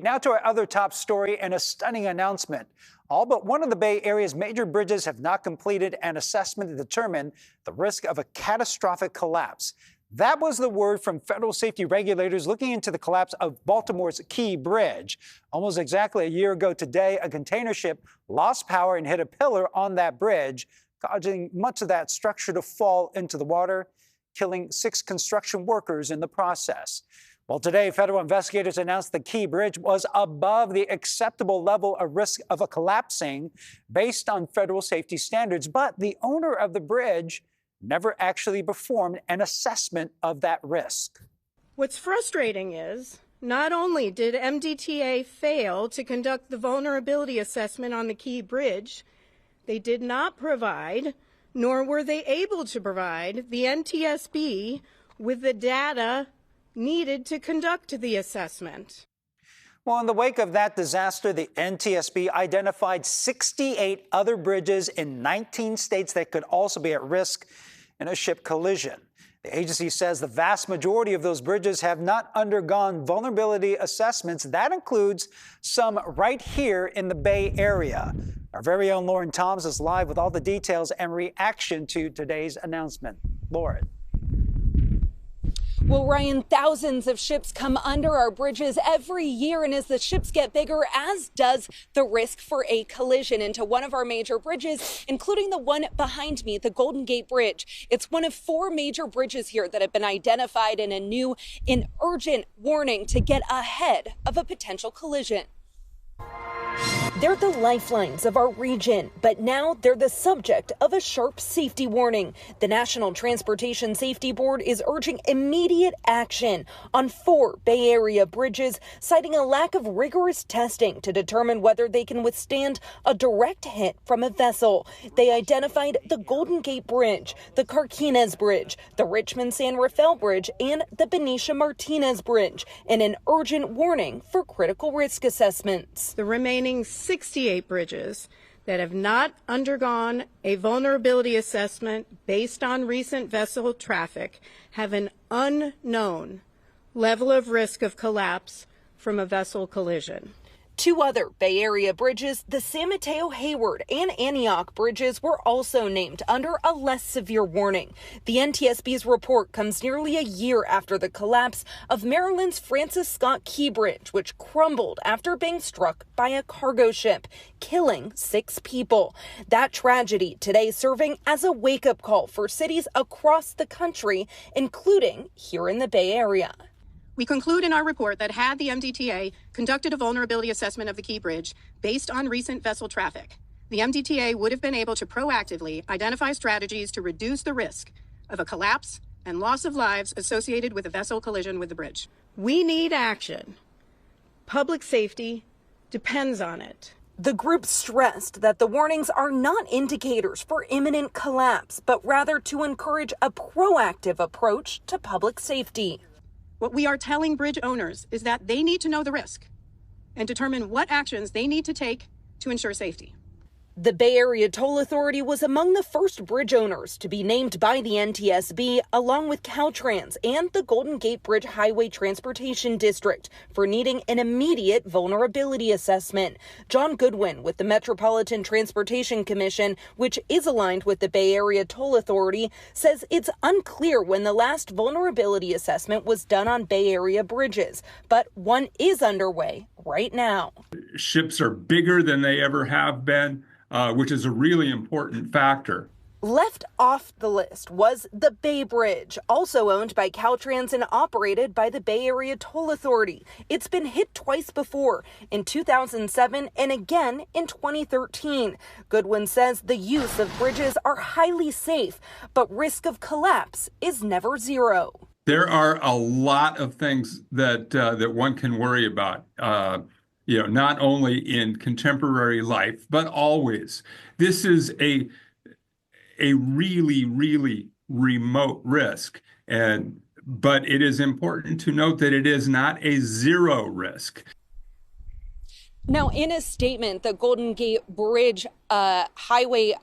now to our other top story and a stunning announcement. All but one of the Bay Area's major bridges have not completed an assessment to determine the risk of a catastrophic collapse. That was the word from federal safety regulators looking into the collapse of Baltimore's Key Bridge. Almost exactly a year ago today, a container ship lost power and hit a pillar on that bridge, causing much of that structure to fall into the water, killing 6 construction workers in the process. Well, today, federal investigators announced the Key Bridge was above the acceptable level of risk of a collapsing based on federal safety standards. But the owner of the bridge never actually performed an assessment of that risk. What's frustrating is not only did MDTA fail to conduct the vulnerability assessment on the Key Bridge, they did not provide, nor were they able to provide, the NTSB with the data needed to conduct the assessment. Well, in the wake of that disaster, the NTSB identified 68 other bridges in 19 states that could also be at risk in a ship collision. The agency says the vast majority of those bridges have not undergone vulnerability assessments. That includes some right here in the Bay Area. Our very own Lauren Toms is live with all the details and reaction to today's announcement. Lauren. Well, Ryan, thousands of ships come under our bridges every year, and as the ships get bigger, as does the risk for a collision into one of our major bridges, including the one behind me, the Golden Gate Bridge. It's one of 4 major bridges here that have been identified in a new and urgent warning to get ahead of a potential collision. They're the lifelines of our region, but now they're the subject of a sharp safety warning. The National Transportation Safety Board is urging immediate action on 4 Bay Area bridges, citing a lack of rigorous testing to determine whether they can withstand a direct hit from a vessel. They identified the Golden Gate Bridge, the Carquinez Bridge, the Richmond San Rafael Bridge, and the Benicia Martinez Bridge, and an urgent warning for critical risk assessments. The remaining 68 bridges that have not undergone a vulnerability assessment based on recent vessel traffic have an unknown level of risk of collapse from a vessel collision. 2 other Bay Area bridges, the San Mateo Hayward and Antioch bridges, were also named under a less severe warning. The NTSB's report comes nearly a year after the collapse of Maryland's Francis Scott Key Bridge, which crumbled after being struck by a cargo ship, killing 6 people. That tragedy today serving as a wake-up call for cities across the country, including here in the Bay Area. We conclude in our report that had the MDTA conducted a vulnerability assessment of the Key Bridge based on recent vessel traffic, the MDTA would have been able to proactively identify strategies to reduce the risk of a collapse and loss of lives associated with a vessel collision with the bridge. We need action. Public safety depends on it. The group stressed that the warnings are not indicators for imminent collapse, but rather to encourage a proactive approach to public safety. What we are telling bridge owners is that they need to know the risk and determine what actions they need to take to ensure safety. The Bay Area Toll Authority was among the first bridge owners to be named by the NTSB, along with Caltrans and the Golden Gate Bridge Highway Transportation District, for needing an immediate vulnerability assessment. John Goodwin with the Metropolitan Transportation Commission, which is aligned with the Bay Area Toll Authority, says it's unclear when the last vulnerability assessment was done on Bay Area bridges, but one is underway right now. Ships are bigger than they ever have been. Which is a really important factor. Left off the list was the Bay Bridge, also owned by Caltrans and operated by the Bay Area Toll Authority. It's been hit twice before, in 2007 and again in 2013. Goodwin says the use of bridges are highly safe, but risk of collapse is never zero. There are a lot of things that one can worry about. Not only in contemporary life, but always. This is a really, really remote risk. But it is important to note that it is not a zero risk. Now, in a statement, the Golden Gate Bridge Highway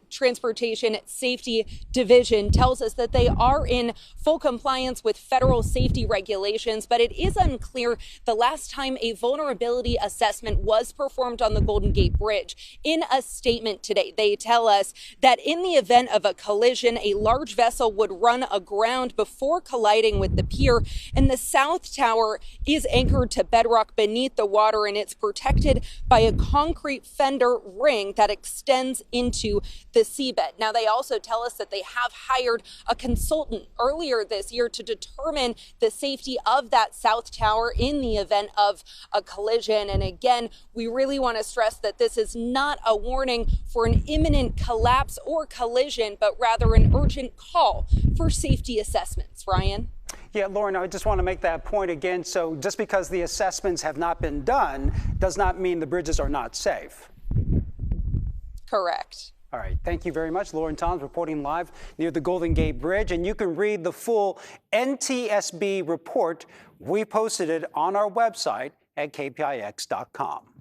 Transportation Safety Division tells us that they are in full compliance with federal safety regulations, but it is unclear the last time a vulnerability assessment was performed on the Golden Gate Bridge. In a statement today, they tell us that in the event of a collision, a large vessel would run aground before colliding with the pier, and the South Tower is anchored to bedrock beneath the water, and it's protected by a concrete fender ring that extends into the seabed. Now, they also tell us that they have hired a consultant earlier this year to determine the safety of that South Tower in the event of a collision. And again, we really want to stress that this is not a warning for an imminent collapse or collision, but rather an urgent call for safety assessments. Ryan? Yeah, Lauren, I just want to make that point again. So just because the assessments have not been done does not mean the bridges are not safe. Correct. All right. Thank you very much. Lauren Toms reporting live near the Golden Gate Bridge. And you can read the full NTSB report. We posted it on our website at kpix.com.